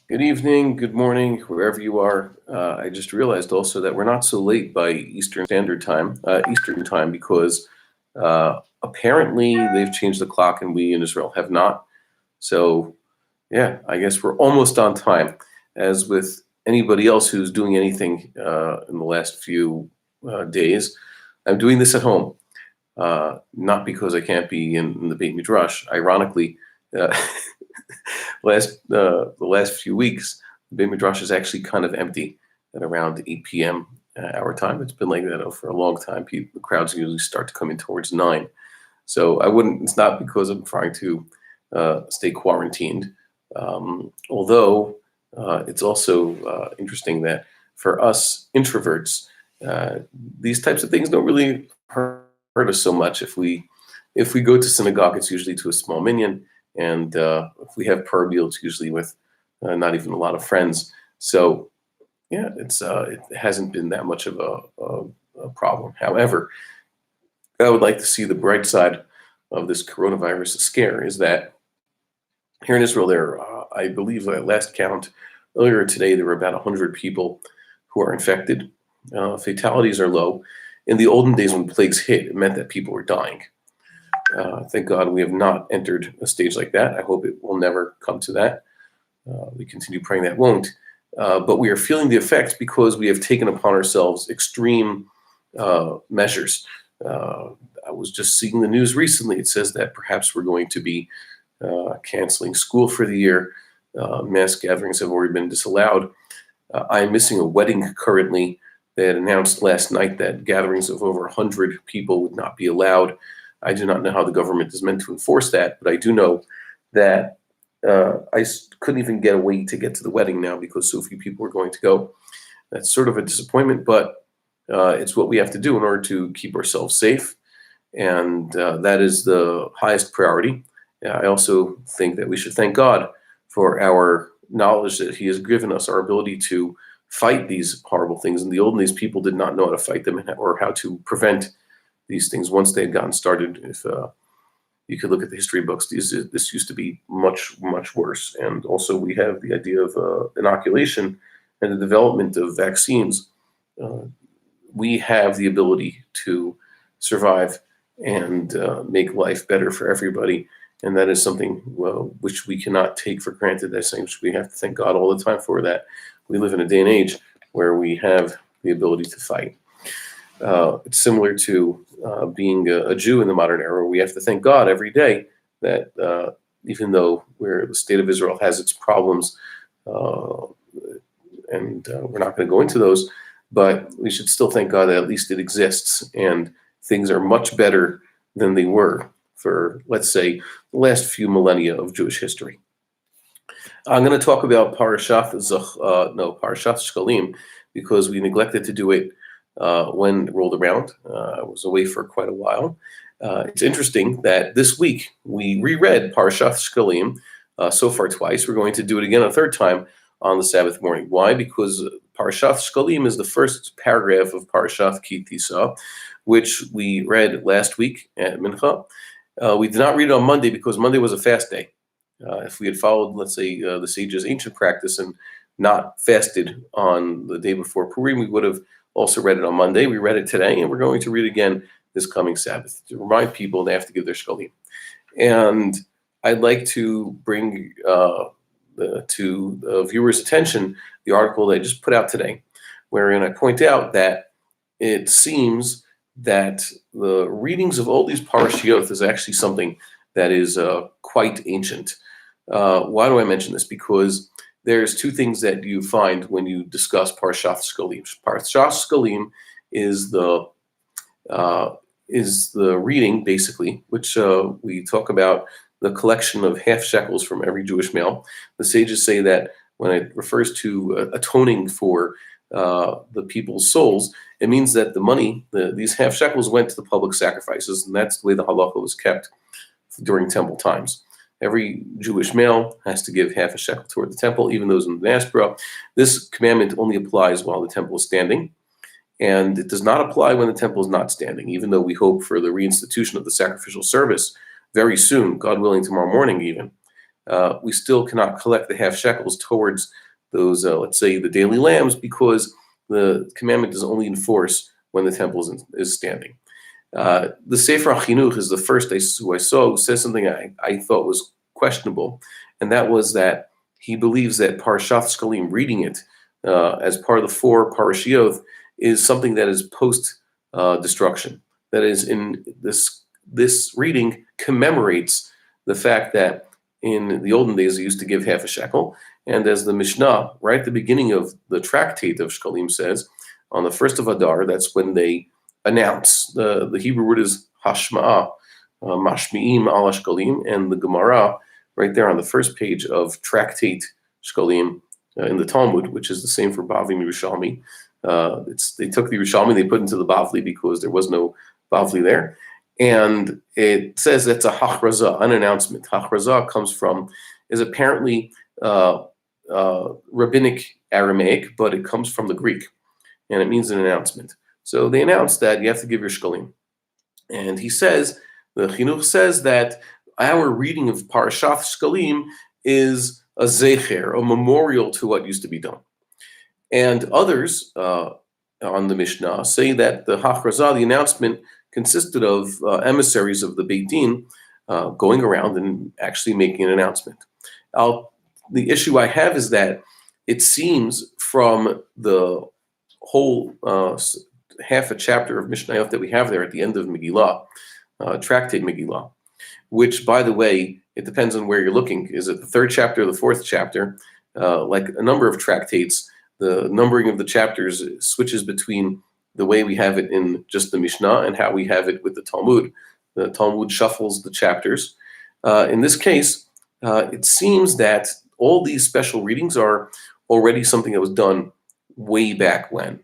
Good evening, good morning, wherever you are. I just realized also that we're not so late by Eastern time, because apparently they've changed the clock and we in Israel have not. So, yeah, I guess we're almost on time. As with anybody else who's doing anything in the last few days, I'm doing this at home, not because I can't be in the Beit Midrash. Ironically, uh, the last few weeks, the Beit Midrash is actually kind of empty at around 8 p.m. Our time. It's been like that for a long time. The crowds usually start to come in towards 9. So I wouldn't. It's not because I'm trying to stay quarantined. Although it's also interesting that for us introverts, uh, these types of things don't really hurt us so much. If we go to synagogue, it's usually to a small minyan, and if we have parabia, it's usually with not even a lot of friends. So yeah, it hasn't been that much of a problem. However, I would like to see the bright side of this coronavirus scare is that here in Israel, I believe at last count earlier today, there were about 100 people who are infected. Fatalities are low. In the olden days, when plagues hit, it meant that people were dying. Thank God we have not entered a stage like that. I hope it will never come to that. We continue praying that won't. But we are feeling the effects because we have taken upon ourselves extreme measures. I was just seeing the news recently. It says that perhaps we're going to be canceling school for the year. Mass gatherings have already been disallowed. I am missing a wedding currently. They had announced last night that gatherings of over 100 people would not be allowed. I do not know how the government is meant to enforce that, but I do know that couldn't even get a way to get to the wedding now because so few people are going to go. That's sort of a disappointment, but it's what we have to do in order to keep ourselves safe, and that is the highest priority. I also think that we should thank God for our knowledge that He has given us, our ability to fight these horrible things. In the olden days, people did not know how to fight them or how to prevent these things once they had gotten started. If you could look at the history books, this used to be much, much worse. And also, we have the idea of inoculation and the development of vaccines. Uh, we have the ability to survive and make life better for everybody. And that is something which we cannot take for granted. That's something which we have to thank God all the time for, that we live in a day and age where we have the ability to fight. It's similar to being a Jew in the modern era. We have to thank God every day that even though the state of Israel has its problems, uh, and we're not going to go into those, but we should still thank God that at least it exists and things are much better than they were for, let's say, the last few millennia of Jewish history. I'm going to talk about Parashath Shkalim, because we neglected to do it when it rolled around. I was away for quite a while. It's interesting that this week we reread Parashath Shkalim so far twice. We're going to do it again a third time on the Sabbath morning. Why? Because Parashath Shkalim is the first paragraph of Parashath Ki Thissa, which we read last week at Mincha. We did not read it on Monday because Monday was a fast day. If we had followed, let's say, the sages' ancient practice and not fasted on the day before Purim, we would have also read it on Monday. We read it today, and we're going to read it again this coming Sabbath to remind people they have to give their shkalim. And I'd like to bring to the viewers' attention the article that I just put out today, wherein I point out that it seems that the readings of all these parashiyot is actually something that is quite ancient. Why do I mention this? Because there's two things that you find when you discuss Parashath Shkalim. Parashath Shkalim is the reading, basically, which we talk about the collection of half shekels from every Jewish male. The sages say that when it refers to atoning for the people's souls, it means that the money, these half shekels, went to the public sacrifices, and that's the way the halacha was kept during temple times. Every Jewish male has to give half a shekel toward the temple, even those in the diaspora. This commandment only applies while the temple is standing, and it does not apply when the temple is not standing, even though we hope for the reinstitution of the sacrificial service very soon, God willing, tomorrow morning even. we still cannot collect the half shekels towards those, let's say, the daily lambs, because the commandment is only in force when the temple is standing. The Sefer HaChinuch is the first I saw who says something I thought was questionable, and that was that he believes that Parashath Shkalim, reading it as part of the 4 Parashiot, is something that is post-destruction. That is, in this reading commemorates the fact that in the olden days they used to give half a shekel, and as the Mishnah, right at the beginning of the tractate of Shkalim says, on the first of Adar, that's when they announce. The Hebrew word is hashma'ah, mashmi'im al shkalim, and the Gemara, right there on the first page of tractate Shkalim in the Talmud, which is the same for Bavli and Yerushalmi. They took the Yerushalmi, they put into the Bavli because there was no Bavli there. And it says that's a hachrazah, an announcement. Hachrazah is apparently rabbinic Aramaic, but it comes from the Greek, and it means an announcement. So they announced that you have to give your shkalim. And he says, the Chinuch says that our reading of Parashath Shkalim is a zecher, a memorial to what used to be done. And others on the Mishnah say that the hachrazah, the announcement, consisted of emissaries of the Beit Din going around and actually making an announcement. The issue I have is that it seems from the whole half a chapter of Mishnayot that we have there at the end of Megillah, tractate Megillah, which, by the way, it depends on where you're looking. Is it the 3rd chapter or the 4th chapter? Like a number of tractates, the numbering of the chapters switches between the way we have it in just the Mishnah and how we have it with the Talmud. The Talmud shuffles the chapters. In this case, it seems that all these special readings are already something that was done way back when.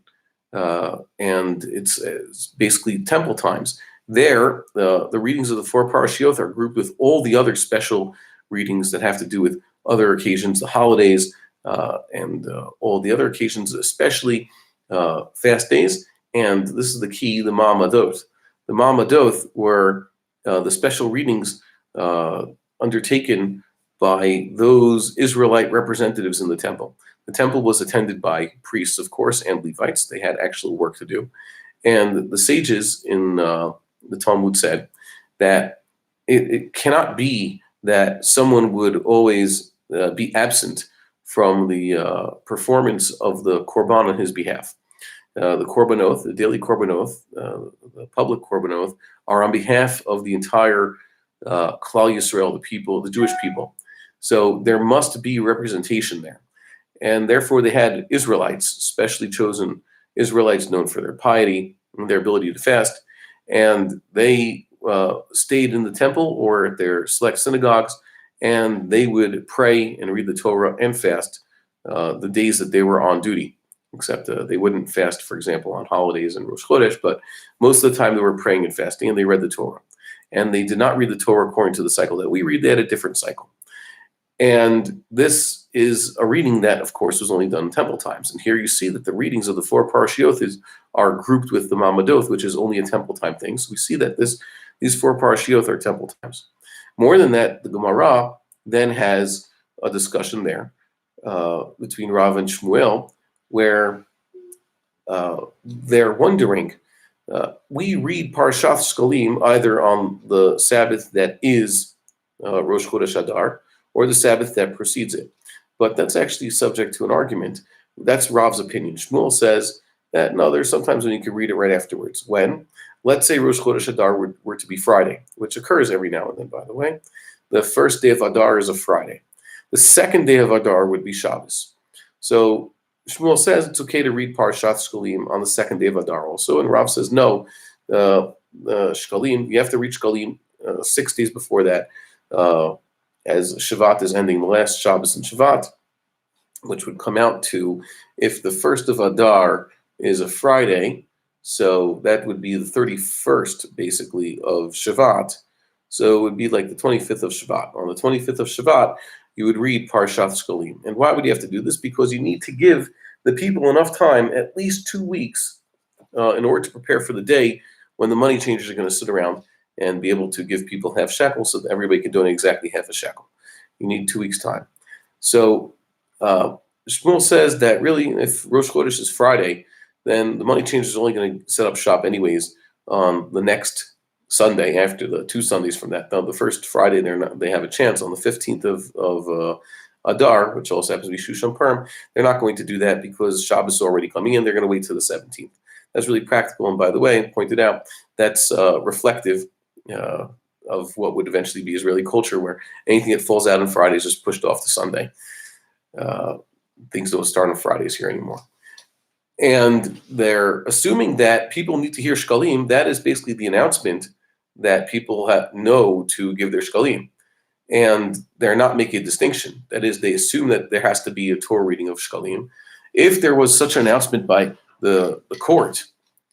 And it's basically temple times. There, the readings of the 4 Parashiot are grouped with all the other special readings that have to do with other occasions, the holidays, and all the other occasions, especially fast days. And this is the key, the Ma'amadot. The Ma'amadot were the special readings undertaken by those Israelite representatives in the temple. The temple was attended by priests, of course, and Levites. They had actual work to do. And the sages in the Talmud said that it cannot be that someone would always be absent from the performance of the korban on his behalf. The korbanot, the daily korbanot, the public korbanot, are on behalf of the entire Klal Yisrael, the people, the Jewish people. So there must be representation there. And therefore they had Israelites, specially chosen Israelites known for their piety and their ability to fast. And they stayed in the temple or at their select synagogues, and they would pray and read the Torah and fast the days that they were on duty. Except they wouldn't fast, for example, on holidays and Rosh Chodesh, but most of the time they were praying and fasting, and they read the Torah. And they did not read the Torah according to the cycle that we read. They had a different cycle. And this is a reading that, of course, was only done in temple times. And here you see that the readings of the 4 Parashiot are grouped with the Ma'amadot, which is only a temple time thing. So we see that these 4 Parashiot are temple times. More than that, the Gemara then has a discussion there between Rav and Shmuel, where they're wondering, we read Parashath Shkalim either on the Sabbath that is Rosh Chodesh Adar, or the Sabbath that precedes it. But that's actually subject to an argument. That's Rav's opinion. Shmuel says that no, there's sometimes when you can read it right afterwards. When, let's say Rosh Chodesh Adar were to be Friday, which occurs every now and then, by the way. The first day of Adar is a Friday. The second day of Adar would be Shabbos. So Shmuel says it's okay to read Parashath Shkalim on the second day of Adar also, and Rav says no, Shkalim, you have to read Shkalim 6 days before that, as Shavat is ending, the last Shabbos in Shavat, which would come out to, if the first of Adar is a Friday, so that would be the 31st, basically, of Shavat. So it would be like the 25th of Shavat. On the 25th of Shavat, you would read Parashath Shkalim. And why would you have to do this? Because you need to give the people enough time, at least 2 weeks, in order to prepare for the day when the money changers are going to sit around and be able to give people half shekel so that everybody can donate exactly half a shekel. You need 2 weeks' time. So Shmuel says that really, if Rosh Chodesh is Friday, then the money changer is only going to set up shop anyways on the next Sunday after the 2 Sundays from that. Now, the first Friday, they have a chance on the 15th of Adar, which also happens to be Shushan Purim. They're not going to do that because Shabbos is already coming in. They're going to wait till the 17th. That's really practical. And by the way, pointed out, that's reflective of what would eventually be Israeli culture, where anything that falls out on Friday is just pushed off to Sunday. Things don't start on Fridays here anymore. And they're assuming that people need to hear shkalim. That is basically the announcement that people know to give their shkalim. And they're not making a distinction. That is, they assume that there has to be a Torah reading of shkalim. If there was such an announcement by the court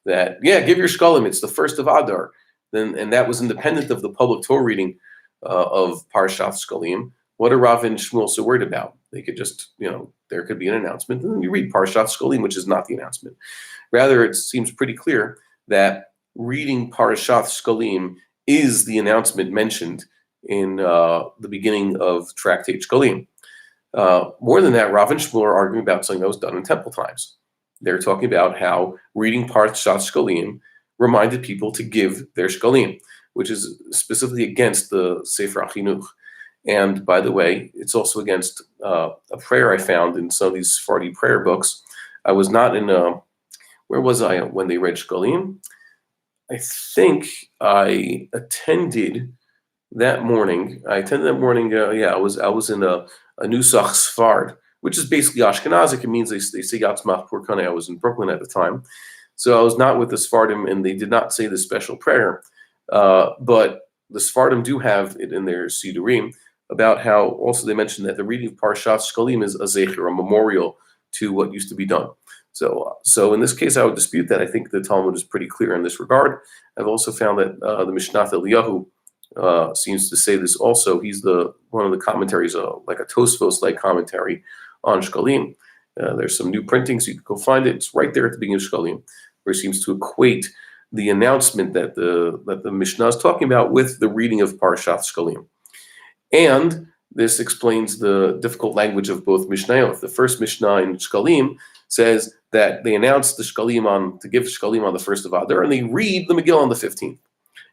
that, yeah, give your shkalim, it's the first of Adar, then, and that was independent of the public Torah reading of Parashath Shkalim, what are Rav and Shmuel so worried about? They could just, there could be an announcement, and then you read Parashath Shkalim, which is not the announcement. Rather, it seems pretty clear that reading Parashath Shkalim is the announcement mentioned in the beginning of Tractate Shkalim. More than that, Rav and Shmuel are arguing about something that was done in temple times. They're talking about how reading Parashat Shkalim reminded people to give their Shkalim, which is specifically against the Sefer HaChinuch. And by the way, it's also against a prayer I found in some of these Sephardi prayer books. I was not in, where was I when they read Shkalim? I think I attended that morning. I was in a Nusach Sfard, which is basically Ashkenazic. It means they say Yatzmach Purkane. I was in Brooklyn at the time. So I was not with the Sephardim, and they did not say the special prayer. But the Sephardim do have it in their Sidurim about how also they mentioned that the reading of Parashat Shkalim is a zecher, a memorial to what used to be done. So in this case, I would dispute that. I think the Talmud is pretty clear in this regard. I've also found that the Mishnah Eliyahu seems to say this also. He's one of the commentaries, like a Tosfos-like commentary on Shkalim. There's some new printings. You can go find it. It's right there at the beginning of Shkalim, where he seems to equate the announcement that the Mishnah is talking about with the reading of Parashat Shkalim. And this explains the difficult language of both Mishnayot. The first Mishnah in Shkalim says that they announce the Shkalim to give Shkalim on the 1st of Adar, and they read the Megillah on the 15th.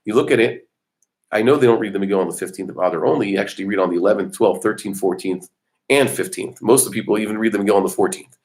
You look at it, I know they don't read the Megillah on the 15th of Adar only. You actually read on the 11th, 12th, 13th, 14th, and 15th. Most of the people even read the Megillah on the 14th.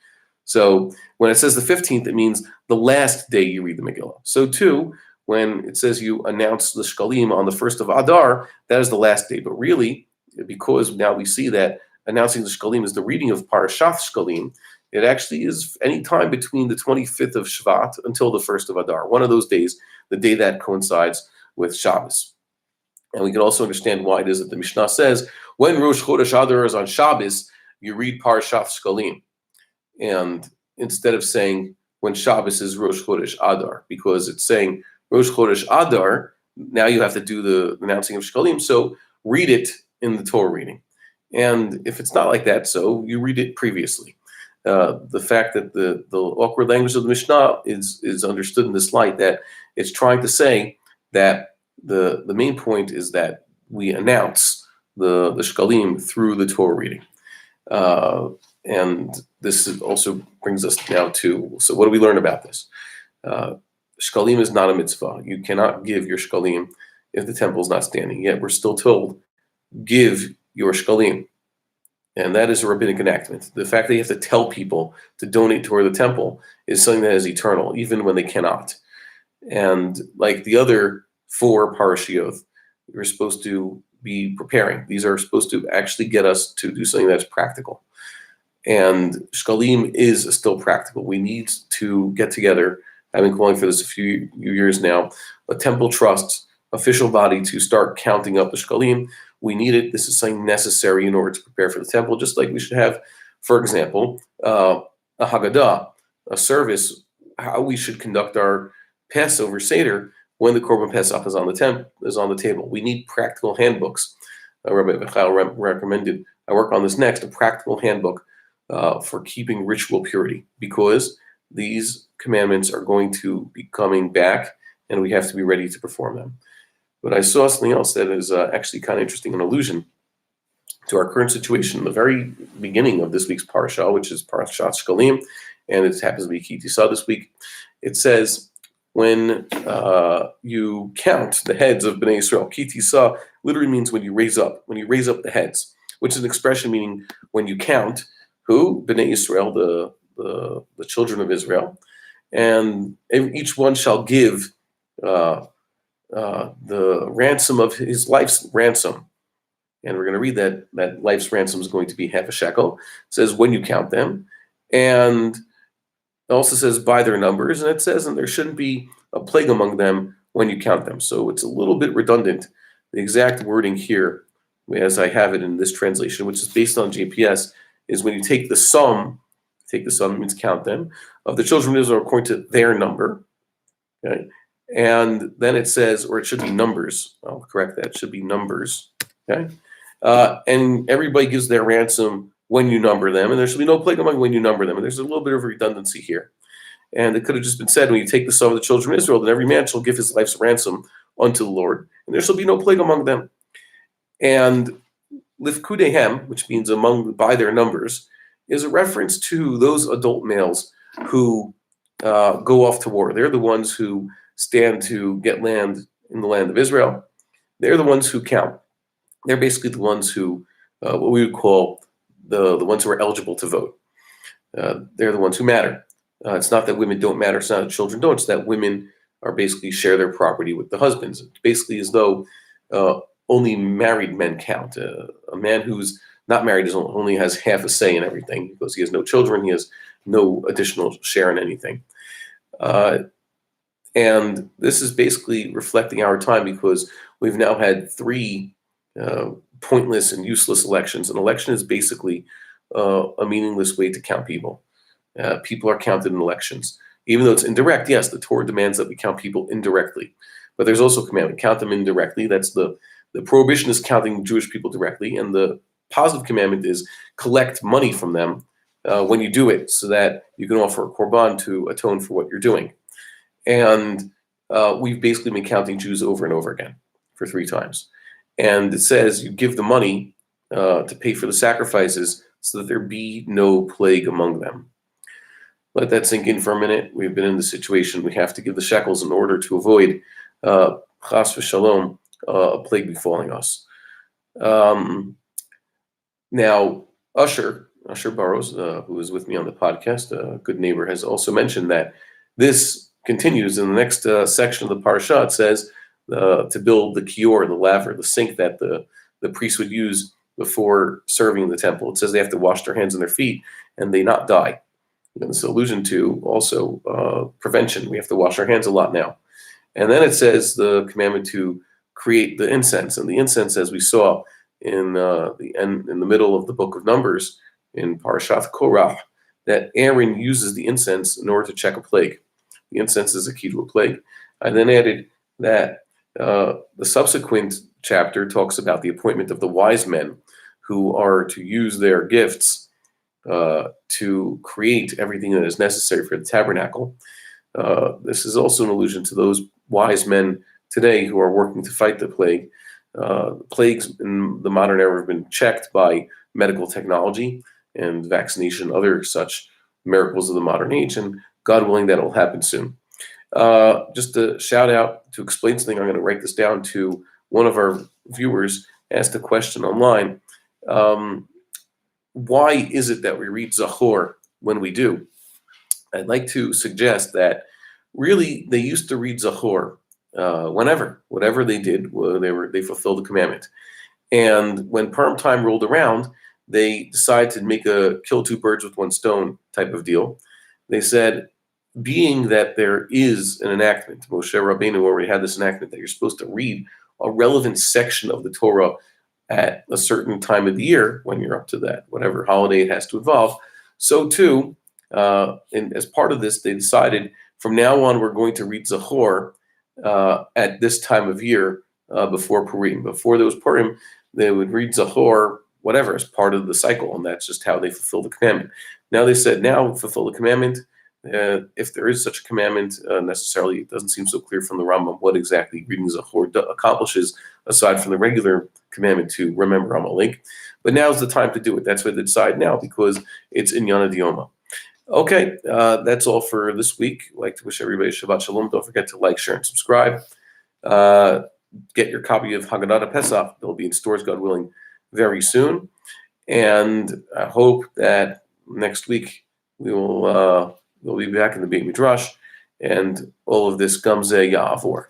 So when it says the 15th, it means the last day you read the Megillah. So too, when it says you announce the Shkalim on the 1st of Adar, that is the last day. But really, because now we see that announcing the Shkalim is the reading of Parashath Shkalim, it actually is any time between the 25th of Shvat until the 1st of Adar. One of those days, the day that coincides with Shabbos. And we can also understand why it is that the Mishnah says, when Rosh Chodesh Adar is on Shabbos, you read Parashath Shkalim. And instead of saying when Shabbos is Rosh Chodesh Adar, because it's saying Rosh Chodesh Adar, now you have to do the announcing of Shkalim, so read it in the Torah reading. And if it's not like that, so you read it previously. The fact that the awkward language of the Mishnah is understood in this light, that it's trying to say that the main point is that we announce the Shkalim through the Torah reading. And this also brings us now to, so what do we learn about this? Shkalim is not a mitzvah. You cannot give your Shkalim if the temple is not standing. Yet we're still told, give your Shkalim. And that is a rabbinic enactment. The fact that you have to tell people to donate toward the temple is something that is eternal, even when they cannot. And like the other 4 parashiyot, we're supposed to be preparing. These are supposed to actually get us to do something that's practical. And Shkalim is still practical. We need to get together. I've been calling for this a few years now. A temple trust, official body to start counting up the Shkalim. We need it. This is something necessary in order to prepare for the temple, just like we should have, for example, a Haggadah, a service, how we should conduct our Passover Seder when the Korban Pesach is on the table. We need practical handbooks. Rabbi Michael recommended I work on this next, a practical handbook for keeping ritual purity, because these commandments are going to be coming back, and we have to be ready to perform them. But I saw something else that is actually kind of interesting, an allusion to our current situation. In the very beginning of this week's Parashah, which is Parashath Shkalim, and it happens to be Ki Thissa this week, it says, when you count the heads of Bnei Yisrael, Ki Thissa literally means when you raise up the heads, which is an expression meaning when you count who? Bnei Yisrael, the children of Israel, and each one shall give the ransom of his life's ransom. And we're going to read that life's ransom is going to be half a shekel. It says when you count them, and it also says by their numbers, and it says, and there shouldn't be a plague among them when you count them. So it's a little bit redundant. The exact wording here, as I have it in this translation, which is based on JPS, is when you take the sum means count them, of the children of Israel according to their number. Okay? And then it says, or it should be numbers. I'll correct that. It should be numbers. Okay? And everybody gives their ransom when you number them, and there shall be no plague among when you number them. And there's a little bit of redundancy here. And it could have just been said, when you take the sum of the children of Israel, then every man shall give his life's ransom unto the Lord, and there shall be no plague among them. And lifkudehem, which means by their numbers, is a reference to those adult males who go off to war. They're the ones who stand to get land in the land of Israel. They're the ones who count. They're basically the ones who, what we would call the ones who are eligible to vote. They're the ones who matter. It's not that women don't matter. It's not that children don't. It's that women are basically share their property with the husbands. It's basically as though only married men count. A man who's not married only has half a say in everything because he has no children. He has no additional share in anything. And this is basically reflecting our time because we've now had 3 pointless and useless elections. An election is basically a meaningless way to count people. People are counted in elections. Even though it's indirect, yes, the Torah demands that we count people indirectly. But there's also a commandment, count them indirectly. That's the prohibition is counting Jewish people directly, and the positive commandment is collect money from them when you do it so that you can offer a korban to atone for what you're doing. And we've basically been counting Jews over and over again for 3 times. And it says you give the money to pay for the sacrifices so that there be no plague among them. Let that sink in for a minute. We've been in the situation we have to give the shekels in order to avoid chas v'shalom, a plague befalling us. Now, Usher Burrows, who is with me on the podcast, a good neighbor, has also mentioned that this continues in the next section of the parasha. It says to build the kior, the laver, the sink that the priest would use before serving in the temple. It says they have to wash their hands and their feet and they not die. And this is allusion to also prevention. We have to wash our hands a lot now. And then it says the commandment to create the incense. And the incense, as we saw in the middle of the book of Numbers, in Parashath Korach, that Aaron uses the incense in order to check a plague. The incense is a key to a plague. I then added that the subsequent chapter talks about the appointment of the wise men who are to use their gifts to create everything that is necessary for the tabernacle. This is also an allusion to those wise men today who are working to fight the plague. Plagues in the modern era have been checked by medical technology and vaccination, other such miracles of the modern age, and God willing, that will happen soon. Just a shout out to explain something, I'm going to write this down to one of our viewers, asked a question online. Why is it that we read Zachor when we do? I'd like to suggest that really they used to read Zachor whatever they did, they fulfilled the commandment. And when Purim time rolled around, they decided to make a kill 2 birds with 1 stone type of deal. They said, being that there is an enactment, Moshe Rabbeinu already had this enactment that you're supposed to read a relevant section of the Torah at a certain time of the year when you're up to that, whatever holiday it has to involve. So too, and as part of this, they decided from now on we're going to read Zachor at this time of year before Purim. Before there was Purim, they would read Zachor, whatever, as part of the cycle, and that's just how they fulfill the commandment. Now they said, now fulfill the commandment, if there is such a commandment, necessarily it doesn't seem so clear from the Rambam what exactly reading Zachor accomplishes, aside from the regular commandment to remember Amalek. But now's the time to do it. That's what they decide now, because it's in Yana Dioma. Okay, that's all for this week. I'd like to wish everybody Shabbat Shalom. Don't forget to like, share, and subscribe. Get your copy of Haggadah Pesach. They'll be in stores, God willing, very soon. And I hope that next week we'll be back in the Beit Midrash, and all of this Gamzeh Ya'avor.